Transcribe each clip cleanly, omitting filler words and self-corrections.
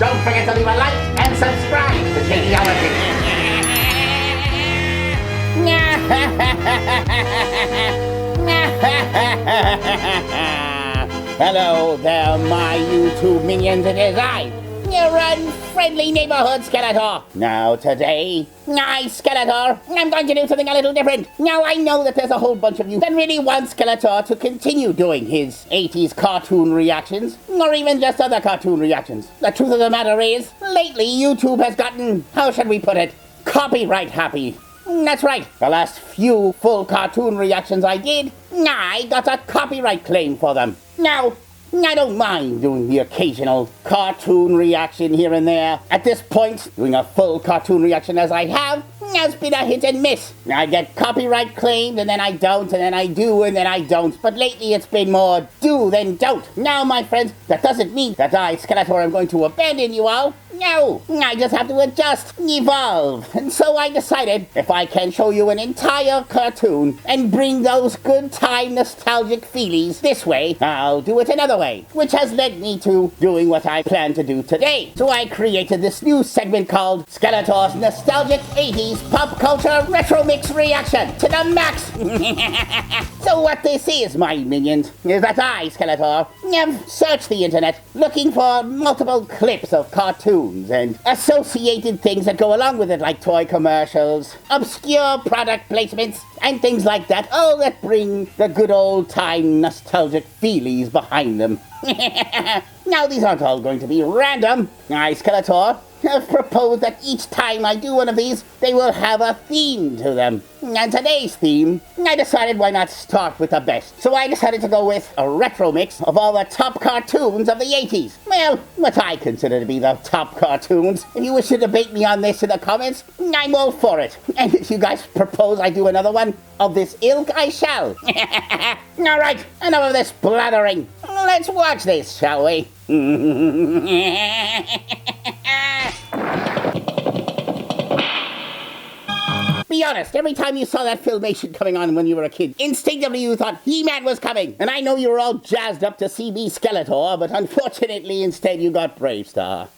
Don't forget to leave a like and subscribe to Geniality. Hello there, my YouTube minions. It is I, your unfriendly neighborhood Skeletor. Now today, Skeletor, I'm going to do something a little different. Now I know that there's a whole bunch of you that really want Skeletor to continue doing his 80s cartoon reactions, or even just other cartoon reactions. The truth of the matter is, lately YouTube has gotten, how should we put it, copyright happy. That's right, the last few full cartoon reactions I did, I got a copyright claim for them. Now, I don't mind doing the occasional cartoon reaction here and there. At this point, doing a full cartoon reaction as I have has been a hit and miss. I get copyright claimed, and then I don't, and then I do, and then I don't. But lately it's been more do than don't. Now, my friends, that doesn't mean that I, Skeletor, am going to abandon you all. No, I just have to adjust, evolve. And so I decided if I can show you an entire cartoon and bring those good time nostalgic feelies this way, I'll do it another way, which has led me to doing what I plan to do today. So I created this new segment called Skeletor's Nostalgic 80s Pop Culture Retro Mix Reaction to the max. So what this is, my minions, is that I, Skeletor, have searched the internet looking for multiple clips of cartoons and associated things that go along with it, like toy commercials, obscure product placements, and things like that, all that bring the good old time nostalgic feelies behind them. Now, these aren't all going to be random. I, Skeletor, have proposed that each time I do one of these, they will have a theme to them. And today's theme, I decided why not start with the best. So I decided to go with a retro mix of all the top cartoons of the 80s. Well, what I consider to be the top cartoons. If you wish to debate me on this in the comments, I'm all for it. And if you guys propose I do another one of this ilk, I shall. Alright, enough of this blathering. Let's watch this, shall we? Be honest, every time you saw that filmation coming on when you were a kid, instinctively you thought He-Man was coming. And I know you were all jazzed up to see me Skeletor, but unfortunately instead you got Bravestar.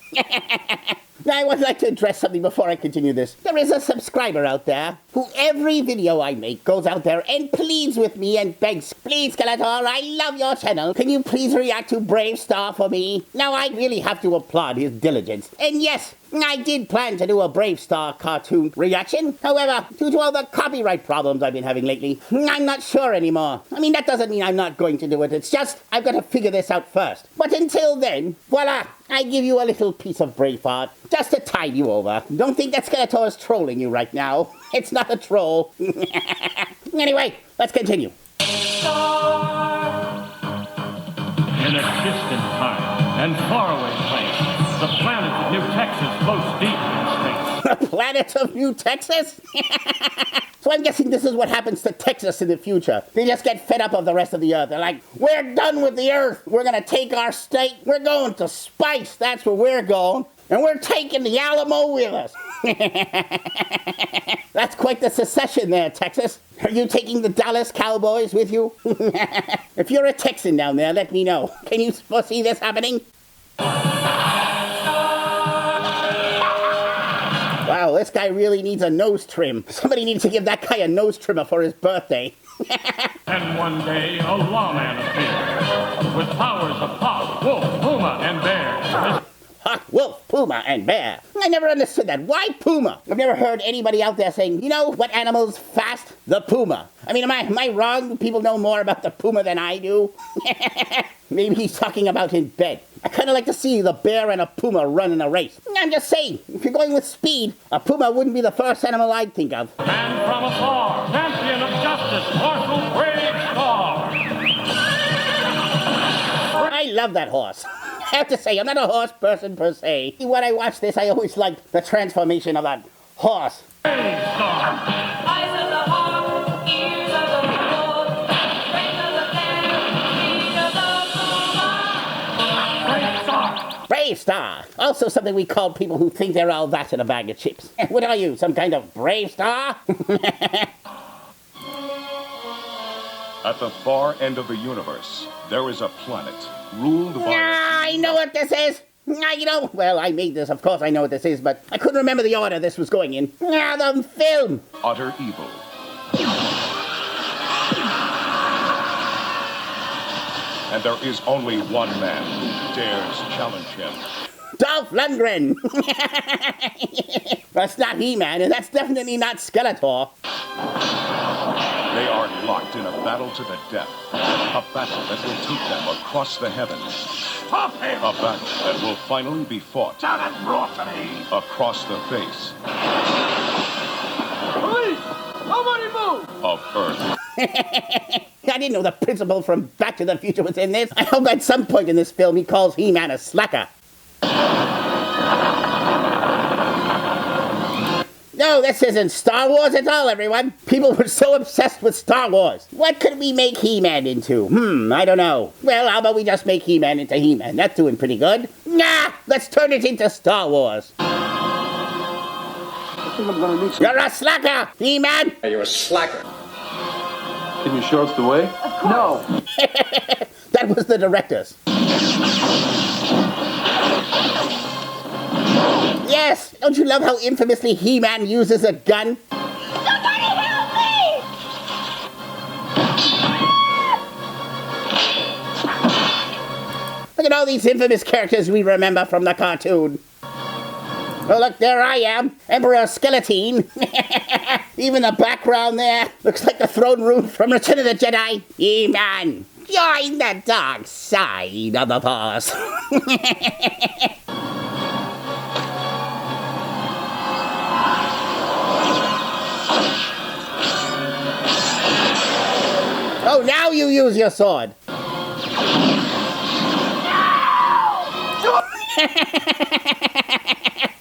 Now, I would like to address something before I continue this. There is a subscriber out there who every video I make goes out there and pleads with me and begs, please, Skeletor, I love your channel. Can you please react to Bravestar for me? Now, I really have to applaud his diligence. And yes, I did plan to do a Bravestar cartoon reaction. However, due to all the copyright problems I've been having lately, I'm not sure anymore. I mean, that doesn't mean I'm not going to do it. It's just, I've got to figure this out first. But until then, voila, I give you a little piece of Braveheart just to tide you over. Don't think that Skeletor is trolling you right now. It's not a troll. Anyway, let's continue. In a distant time and faraway place, the planet of New Texas floats deep in space. The planet of New Texas? So I'm guessing this is what happens to Texas in the future. They just get fed up of the rest of the Earth. They're like, we're done with the Earth. We're going to take our state. We're going to space. That's where we're going. And we're taking the Alamo with us. That's quite the secession there, Texas. Are you taking the Dallas Cowboys with you? If you're a Texan down there, let me know. Can you foresee this happening? Wow, this guy really needs a nose trim. Somebody needs to give that guy a nose trimmer for his birthday. And one day, a lawman appeared with powers of hawk, wolf, puma, and bear. Hawk, wolf, puma, and bear. I never understood that. Why puma? I've never heard anybody out there saying, you know what animal's fast? The puma. I mean, am I wrong? Do people know more about the puma than I do? Maybe he's talking about in bed. I kind of like to see the bear and a puma run in a race. I'm just saying, if you're going with speed, a puma wouldn't be the first animal I'd think of. And from afar, champion of justice, Marshal Bravestar. I love that horse. I have to say, I'm not a horse person per se. When I watch this, I always like the transformation of that horse. Bravestar. Eyes of the hawk, ears of the wolf, brain of the bear, feet of the puma. Bravestar. Bravestar. Also something we call people who think they're all that in a bag of chips. What are you, some kind of Bravestar? At the far end of the universe, there is a planet ruled by... I know what this is. Well, I made this. Of course I know what this is, but I couldn't remember the order this was going in. The film. Utter evil. And there is only one man who dares challenge him. Dolph Lundgren. That's not He-Man, and that's definitely not Skeletor. They are locked in a battle to the death. A battle that will take them across the heavens. Stop him! A battle that will finally be fought Down and brought to me! across the face Police! Nobody move! of Earth. I didn't know the principal from Back to the Future was in this. I hope at some point in this film he calls He-Man a slacker. No, this isn't Star Wars at all, everyone. People were so obsessed with Star Wars. What could we make He-Man into? I don't know. Well, how about we just make He-Man into He-Man? That's doing pretty good. Nah, let's turn it into Star Wars. I think I'm gonna need some. You're a slacker, He-Man. You're a slacker. Can you show us the way? No. That was the directors. Yes! Don't you love how infamously He-Man uses a gun? Somebody help me! Look at all these infamous characters we remember from the cartoon. Oh, look, there I am, Emperor Skeletine. Even the background there looks like the throne room from Return of the Jedi. He-Man, join the dark side of the Force. Oh, now you use your sword.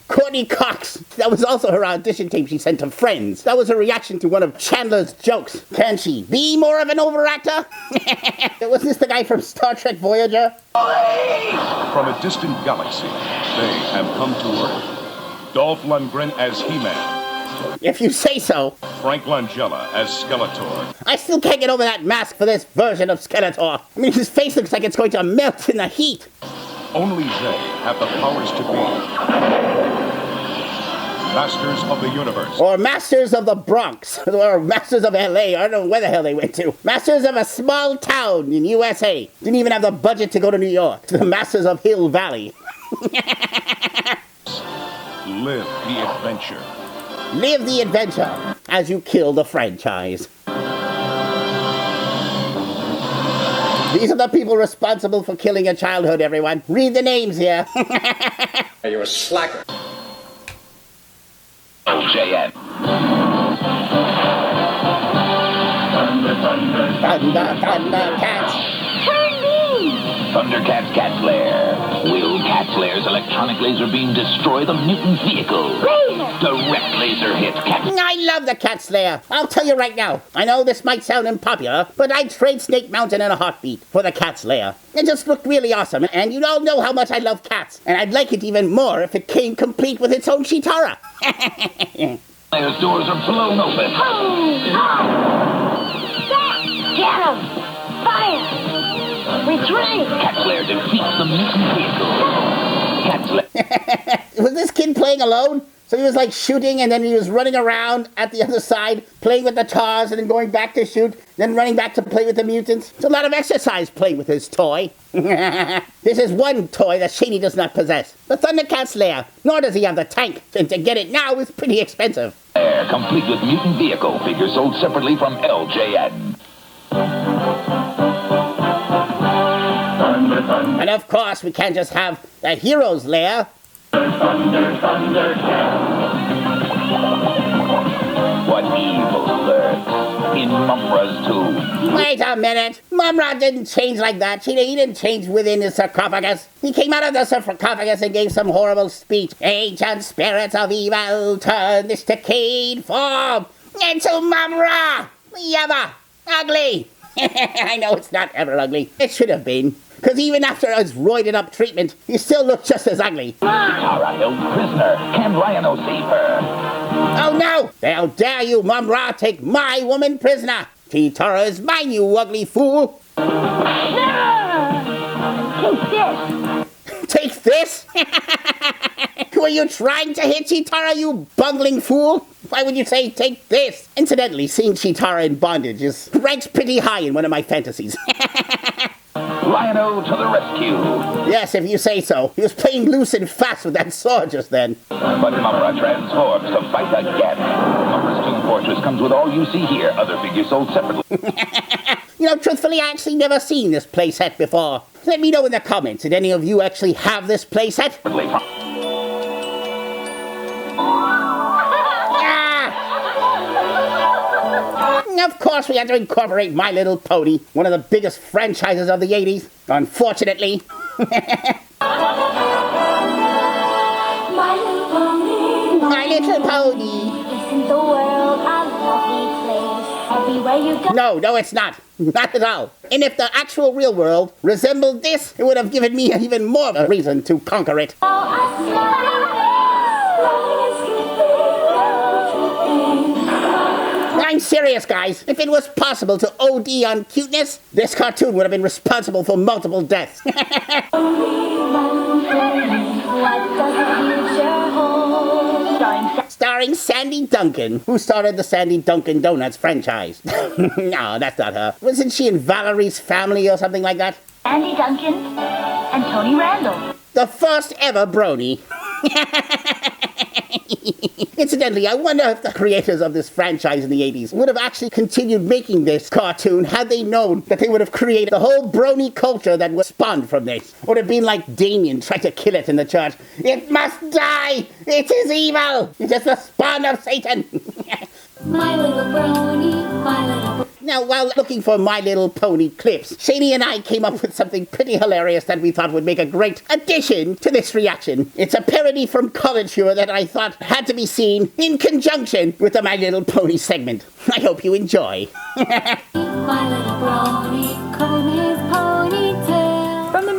Courtney Cox. That was also her audition tape she sent to friends. That was a reaction to one of Chandler's jokes. Can she be more of an overactor? Was this the guy from Star Trek Voyager? From a distant galaxy, they have come to Earth. Dolph Lundgren as He-Man. If you say so. Frank Langella as Skeletor. I still can't get over that mask for this version of Skeletor. I mean, his face looks like it's going to melt in the heat. Only they have the powers to be Masters of the Universe. Or Masters of the Bronx. Or Masters of LA. I don't know where the hell they went to. Masters of a small town in USA. Didn't even have the budget to go to New York. The Masters of Hill Valley. Live the adventure. Live the adventure as you kill the franchise. These are the people responsible for killing your childhood, everyone. Read the names here. You're a slacker. OJN. Thundercats. Thundercats Cat Flare. Will Cat Flare's electronic laser beam destroy the mutant vehicle? Direct laser hit Cat. I love the Cat Slayer. I'll tell you right now. I know this might sound unpopular, but I'd trade Snake Mountain in a heartbeat for the Cat Slayer. It just looked really awesome, and you all know how much I love cats. And I'd like it even more if it came complete with its own Chitara. Flare's doors are blown open. Get him! Fire! Retreat! Cat Flare defeats the mutant vehicle. Cat Flare. Was this kid playing alone? So he was like shooting and then he was running around at the other side, playing with the TARS and then going back to shoot, then running back to play with the mutants. It's a lot of exercise playing with his toy. This is one toy that Shady does not possess. The Thundercat Slayer. Nor does he have the tank. And to get it now is pretty expensive. Flare, complete with mutant vehicle. Figure sold separately from LJN. And of course, we can't just have the Hero's Lair. What evil lurks in Mumra's tomb? Wait a minute. Mumra didn't change like that. He didn't change within his sarcophagus. He came out of the sarcophagus and gave some horrible speech. Ancient spirits of evil, turn this decayed form into Mumra. Yabba. Ugly. I know it's not ever ugly. It should have been. Because even after his roided up treatment, he still looked just as ugly. Tara held prisoner. Can Rhino save her? Oh no! How dare you, Mumra, take my woman prisoner! T-Tara is mine, you ugly fool! Take this! Take this? Were you trying to hit Chitara, you bungling fool? Why would you say take this? Incidentally, seeing Chitara in bondage is ranked pretty high in one of my fantasies. Lion-O to the rescue. Yes, if you say so. He was playing loose and fast with that sword just then. But Mumbra transforms to fight again. Mumbra's Toon Fortress comes with all you see here. Other figures sold separately. You know, truthfully, I actually never seen this playset before. Let me know in the comments, did any of you actually have this playset? Of course, we had to incorporate My Little Pony, one of the biggest franchises of the 80s, unfortunately. My little pony. My Little Pony. Isn't the world a lovely place? Everywhere you go. No, it's not. Not at all. And if the actual real world resembled this, it would have given me even more of a reason to conquer it. Oh, I smile. I'm serious, guys. If it was possible to OD on cuteness, this cartoon would have been responsible for multiple deaths. What does the future hold? Starring Sandy Duncan, who started the Sandy Duncan Donuts franchise. No, that's not her. Wasn't she in Valerie's Family or something like that? Andy Duncan and Tony Randall. The first ever brony. Incidentally, I wonder if the creators of this franchise in the 80s would have actually continued making this cartoon had they known that they would have created the whole brony culture that was spawned from this. Would have been like Damien trying to kill it in the church. It must die! It is evil! It is the spawn of Satan! My little brony, my little Now, while looking for My Little Pony clips, Shani and I came up with something pretty hilarious that we thought would make a great addition to this reaction. It's a parody from College Humor that I thought had to be seen in conjunction with the My Little Pony segment. I hope you enjoy. My little brony, comb his ponytail. From the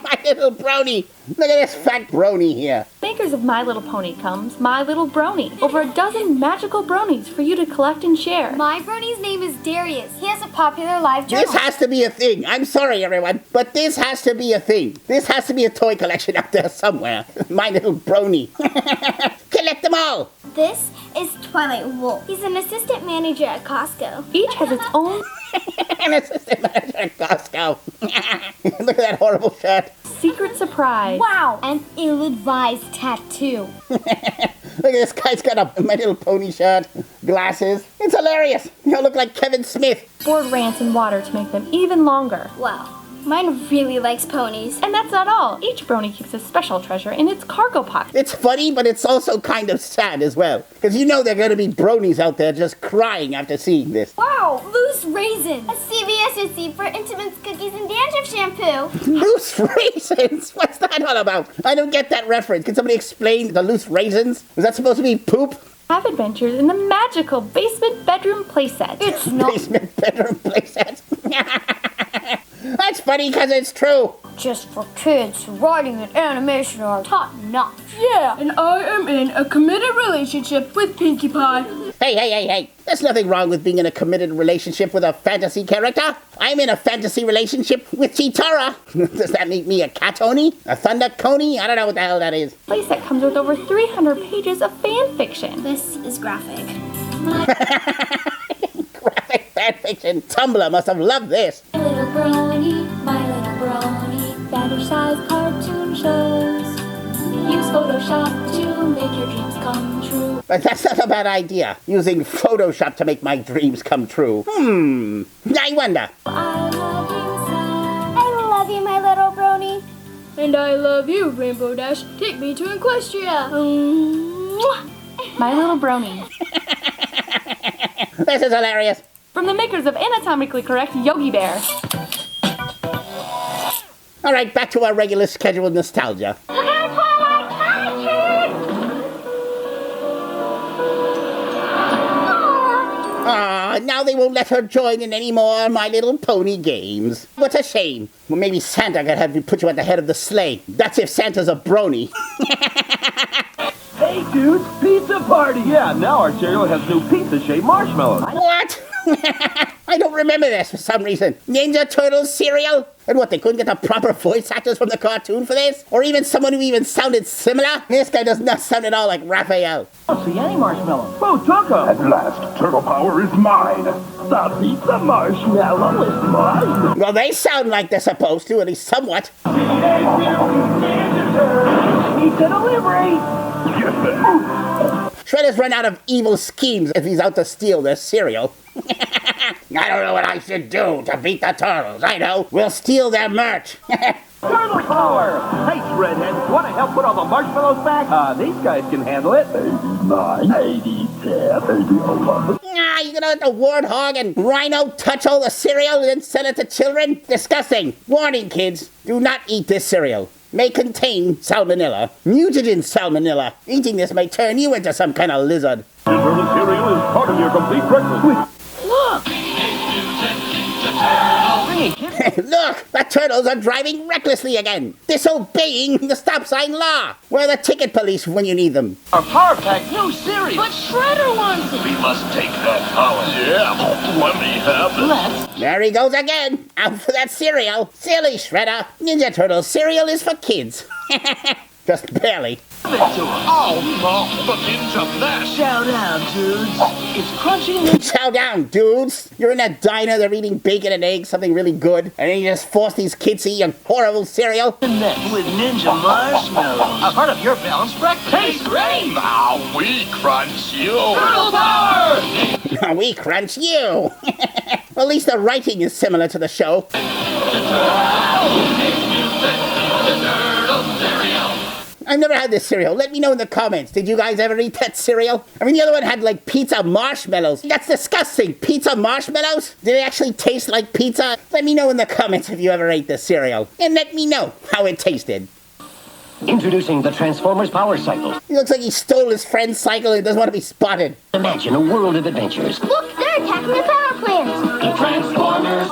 My Little Brony. Look at this fat brony here. Makers of My Little Pony comes My Little Brony. Over a dozen magical bronies for you to collect and share. My brony's name is Darius. He has a popular live journal. This has to be a thing. I'm sorry, everyone, but this has to be a thing. This has to be a toy collection out there somewhere. My Little Brony. Collect them all. This is Twilight Wolf. He's an assistant manager at Costco. Each has its own An assistant manager at Costco. Look at that horrible shirt. secret surprise. Wow, an ill-advised tattoo. Look at this guy's got a My Little Pony shirt, glasses. It's hilarious. You look like Kevin Smith. Board rants and water to make them even longer. Wow, mine really likes ponies. And that's not all. Each brony keeps a special treasure in its cargo pocket. It's funny, but it's also kind of sad as well. Because you know there are going to be bronies out there just crying after seeing this. Wow, loose raisins. A CVS receipt for Intimates cookies and dandruff shampoo. Loose raisins? What's that all about? I don't get that reference. Can somebody explain the loose raisins? Was that supposed to be poop? Have adventures in the magical basement bedroom playset. It's not Basement bedroom playset. That's funny because it's true. just for kids. Writing and animation are top notch. Yeah, and I am in a committed relationship with Pinkie Pie. Hey. There's nothing wrong with being in a committed relationship with a fantasy character. I'm in a fantasy relationship with Chitara. Does that make me a cat oni? A thunder coney? I don't know what the hell that is. Playset comes with over 300 pages of fan fiction. This is graphic. Graphic fan fiction. Tumblr must have loved this. My little brony, fantasy-sized cartoon shows. Use Photoshop to make your dreams come true. But that's not a bad idea. Using Photoshop to make my dreams come true. I wonder. I love you, son. I love you, my little brony. And I love you, Rainbow Dash. Take me to Equestria. Mwah. My Little Brony. This is hilarious. From the makers of Anatomically Correct Yogi Bear. All right, back to our regular scheduled nostalgia. Now they won't let her join in any more My Little Pony games. What a shame. Well, maybe Santa could have you put you at the head of the sleigh. That's if Santa's a brony. Hey dudes, pizza party! Yeah, now our cereal has new pizza-shaped marshmallows. What? I don't remember this for some reason. Ninja Turtles cereal? And what, they couldn't get the proper voice actors from the cartoon for this? Or even someone who even sounded similar? This guy does not sound at all like Raphael. I don't see any marshmallow. Who took him? At last, turtle power is mine. The pizza marshmallow is mine. Well, they sound like they're supposed to, at least somewhat. Pizza delivery. Shredder's run out of evil schemes if he's out to steal their cereal. I don't know what I should do to beat the turtles. I know. We'll steal their merch. Turtle power. Hey, Shredhead, want to help put all the marshmallows back? These guys can handle it. 89, 80, 10, 80, 11. You're gonna let the warthog and rhino touch all the cereal and then send it to children? Disgusting. Warning, kids. Do not eat this cereal. May contain salmonella. Mutagen salmonella. Eating this may turn you into some kind of lizard. Turtle cereal is part of your complete breakfast. Look. Look, the turtles are driving recklessly again, disobeying the stop sign law. Where are the ticket police when you need them? Our power pack new cereal. But Shredder wants it. We must take that power. Yeah, let me have it. Let's. There he goes again, out for that cereal. Silly Shredder. Ninja Turtle cereal is for kids. Just barely. Give it to him. Oh, no, the ninja mash. Chow down, dudes. It's crunchy. Chow down, dudes. You're in a diner, they're eating bacon and eggs, something really good, and then you just force these kids to eat your horrible cereal. And then with ninja marshmallow. A part of your balanced breakfast. Tastes great. Now we crunch you. Turtle power. We crunch you. Well, at least the writing is similar to the show. I've never had this cereal. Let me know in the comments. Did you guys ever eat that cereal? I mean, the other one had like pizza marshmallows. That's disgusting. Pizza marshmallows? Do they actually taste like pizza? Let me know in the comments if you ever ate this cereal. And let me know how it tasted. Introducing the Transformers Power Cycle. He looks like he stole his friend's cycle and doesn't want to be spotted. Imagine a world of adventures. Look, they're attacking the power plants. The Transformers.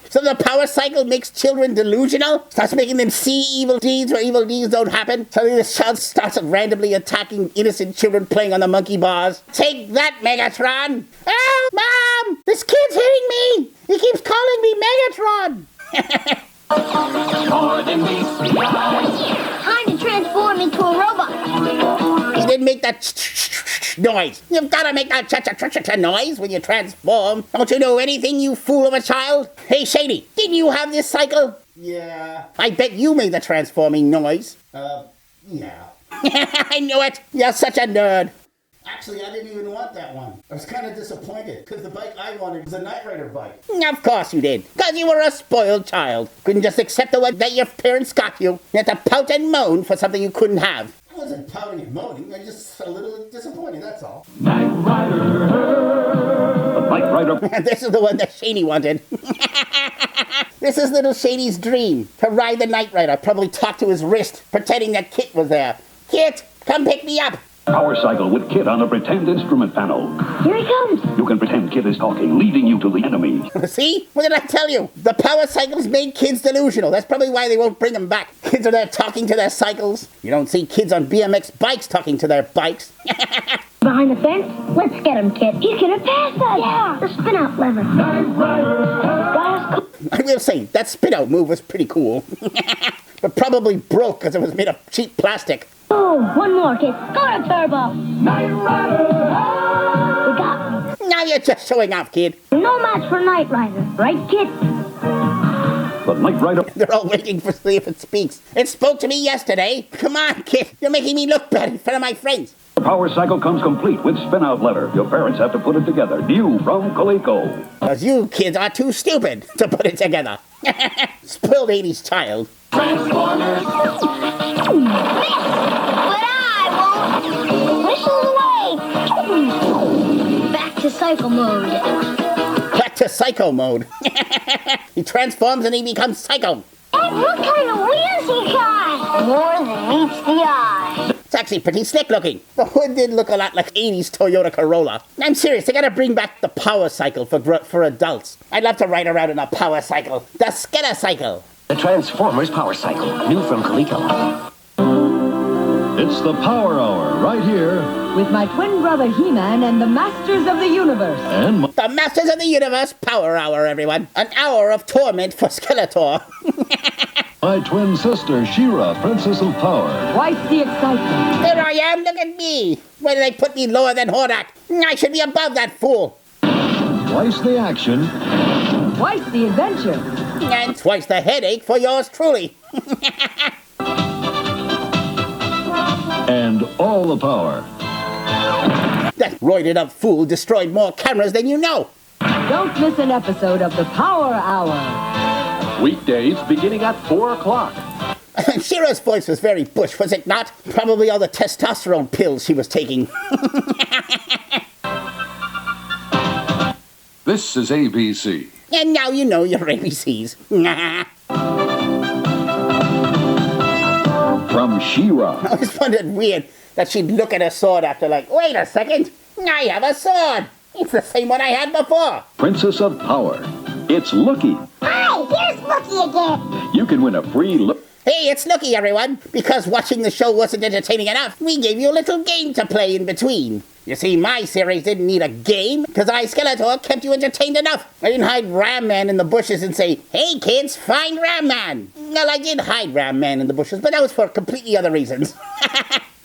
So the power cycle makes children delusional? Starts making them see evil deeds where evil deeds don't happen? Suddenly the child starts randomly attacking innocent children playing on the monkey bars. Take that, Megatron! Oh, Mom! This kid's hitting me! He keeps calling me Megatron! More than meets the eye. Time to transform into a robot. He didn't make that noise. You've got to make that cha-cha-cha-cha noise when you transform. Don't you know anything, you fool of a child? Hey, Shady, didn't you have this cycle? Yeah. I bet you made the transforming noise. Yeah. I knew it. You're such a nerd. Actually, I didn't even want that one. I was kind of disappointed, because the bike I wanted was a Knight Rider bike. Of course you did. Because you were a spoiled child. Couldn't just accept the one that your parents got you. You had to pout and moan for something you couldn't have. I wasn't pouting and moaning, I was just a little disappointed, that's all. Knight Rider. The Knight Rider. This is the one that Shady wanted. This is little Shady's dream. To ride the Knight Rider, probably talk to his wrist, pretending that Kit was there. Kit, come pick me up. Power cycle with Kit on a pretend instrument panel. Here he comes. You can pretend Kit is talking, leading you to the enemy. See? What did I tell you? The power cycles made kids delusional. That's probably why they won't bring them back. Kids are there talking to their cycles. You don't see kids on BMX bikes talking to their bikes. Behind the fence? Let's get him, Kit. He's gonna pass us. Yeah. The spin-out lever. I will say, that spin-out move was pretty cool. But probably broke because it was made of cheap plastic. Oh, one more, Kit. Go to turbo. Knight Rider. You got me. Now you're just showing off, kid. No match for Knight Rider, right, Kit? The Knight Rider. They're all waiting for see if it speaks. It spoke to me yesterday. Come on, kid. You're making me look bad in front of my friends. The power cycle comes complete with spin-out lever. Your parents have to put it together. New from Coleco. Because you kids are too stupid to put it together. Spoiled 80's child. Transformers. But I won't. Whistle away. Back to cycle mode. Back to psycho mode. He transforms and he becomes psycho. And what kind of wheels he got? More than meets the eye. It's actually pretty slick looking. The hood did look a lot like 80's Toyota Corolla. I'm serious, they gotta bring back the power cycle for adults. I'd love to ride around in a power cycle. The Skeletor cycle. The Transformers Power Cycle. New from Coleco. It's the Power Hour right here with my twin brother He-Man and the Masters of the Universe. And The Masters of the Universe Power Hour, everyone. An hour of torment for Skeletor. my twin sister, She-Ra, Princess of Power. Twice the excitement. There I am, look at me. Why did they put me lower than Hordak? I should be above that fool. Twice the action. Twice the adventure. And twice the headache for yours truly. And all the power. That roided up fool destroyed more cameras than you know. Don't miss an episode of the Power Hour. Weekdays beginning at 4 o'clock. She-Ra's voice was very Bush, was it not? Probably all the testosterone pills she was taking. This is ABC. And now you know your ABCs. From She-Ra. I always found it weird that she'd look at her sword after like, wait a second, I have a sword. It's the same one I had before. Princess of Power. It's Looky. Hi, here's Looky again. You can win a free look. Hey, it's Looky, everyone. Because watching the show wasn't entertaining enough, we gave you a little game to play in between. You see, my series didn't need a game, because I, Skeletor, kept you entertained enough. I didn't hide Ram Man in the bushes and say, hey kids, find Ram Man. Well, I did hide Ram Man in the bushes, but that was for completely other reasons.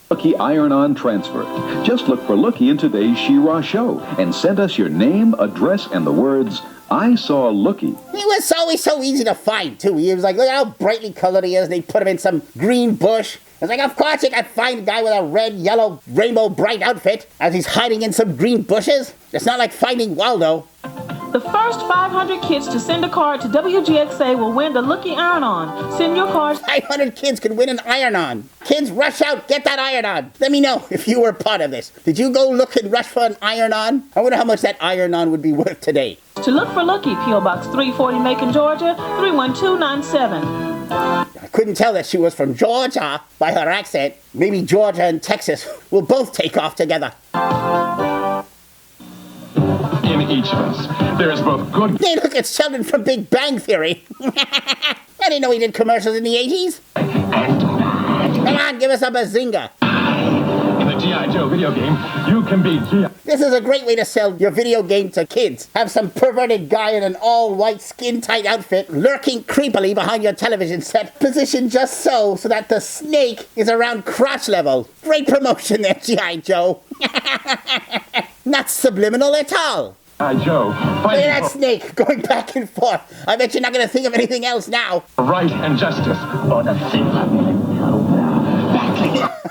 Looky Iron-On Transfer. Just look for Looky in today's She-Ra show and send us your name, address, and the words, I saw Looky. He was always so easy to find, too. He was like, look how brightly colored he is, and they put him in some green bush. I was like, of course you can find a guy with a red, yellow, rainbow bright outfit as he's hiding in some green bushes. It's not like finding Waldo. The first 500 kids to send a card to WGXA will win the Looky Iron-On. Send your cards. 500 kids could win an Iron-On. Kids, rush out, get that Iron-On. Let me know if you were part of this. Did you go look and rush for an Iron-On? I wonder how much that Iron-On would be worth today. To look for Looky, P.O. Box 340, Macon, Georgia, 31297. I couldn't tell that she was from Georgia by her accent. Maybe Georgia and Texas will both take off together. In each of us, there is both good. Hey, look, it's Sheldon from Big Bang Theory. I didn't know he did commercials in the 80s. Come on, give us a bazinga. In the G.I. Joe video game, you can be G.I. This is a great way to sell your video game to kids. Have some perverted guy in an all-white skin-tight outfit lurking creepily behind your television set, positioned just so that the snake is around crotch level. Great promotion there, G.I. Joe. Not subliminal at all. Joe, Look at that snake going back and forth. I bet you're not going to think of anything else now. right and justice. Or the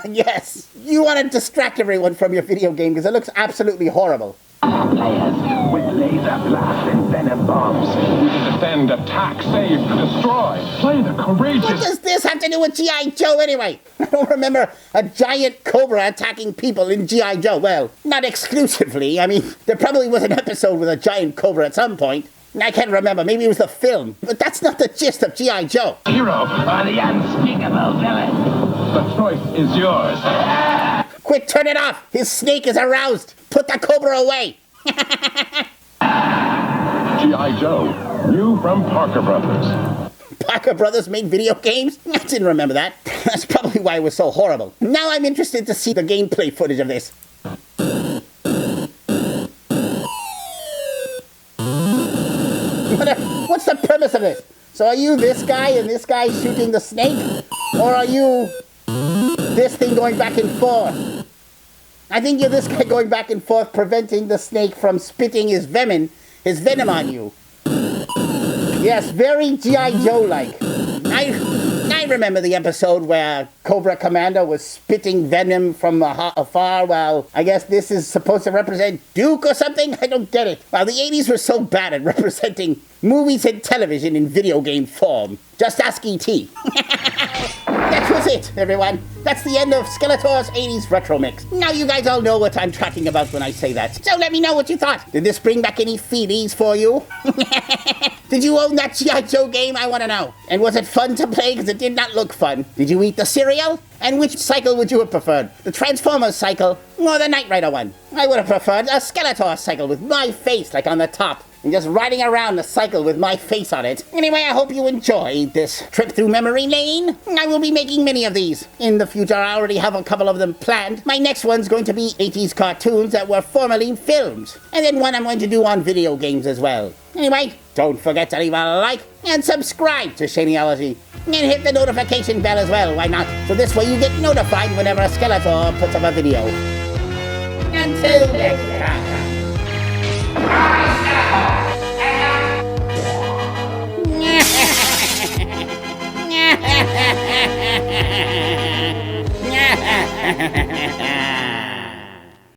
Yes, you want to distract everyone from your video game because it looks absolutely horrible. Players with laser blasts and venom bombs. You can defend, attack, save, destroy. Play the courageous. What does this have to do with G.I. Joe anyway? I don't remember a giant cobra attacking people in G.I. Joe. Well, not exclusively. I mean, there probably was an episode with a giant cobra at some point. I can't remember. Maybe it was the film. But that's not the gist of G.I. Joe. Hero or the unspeakable villain. The choice is yours. Quick, turn it off. His snake is aroused. Put the cobra away. G.I. Joe, new from Parker Brothers. Parker Brothers made video games? I didn't remember that. That's probably why it was so horrible. Now I'm interested to see the gameplay footage of this. What's the premise of this? So are you this guy and this guy shooting the snake? Or are you this thing going back and forth? I think you're this guy going back and forth preventing the snake from spitting his venom on you. Yes, very G.I. Joe-like. I remember the episode where Cobra Commander was spitting venom from afar. Well, I guess this is supposed to represent Duke or something? I don't get it. Well, the 80s were so bad at representing movies and television in video game form. Just ask E.T. That was it, everyone. That's the end of Skeletor's 80s Retro Mix. Now you guys all know what I'm talking about when I say that. So let me know what you thought. Did this bring back any feelies for you? Did you own that G.I. Joe game? I want to know. And was it fun to play? Because it did not look fun. Did you eat the cereal? And which cycle would you have preferred? The Transformers cycle or the Knight Rider one? I would have preferred a Skeletor cycle with my face like on the top. and just riding around the cycle with my face on it. Anyway, I hope you enjoyed this trip through memory lane. I will be making many of these in the future. I already have a couple of them planned. My next one's going to be 80s cartoons that were formerly filmed, and then one I'm going to do on video games as well. Anyway, don't forget to leave a like and subscribe to Shaneology. And hit the notification bell as well, why not? So this way you get notified whenever Skeletor puts up a video. Until next time.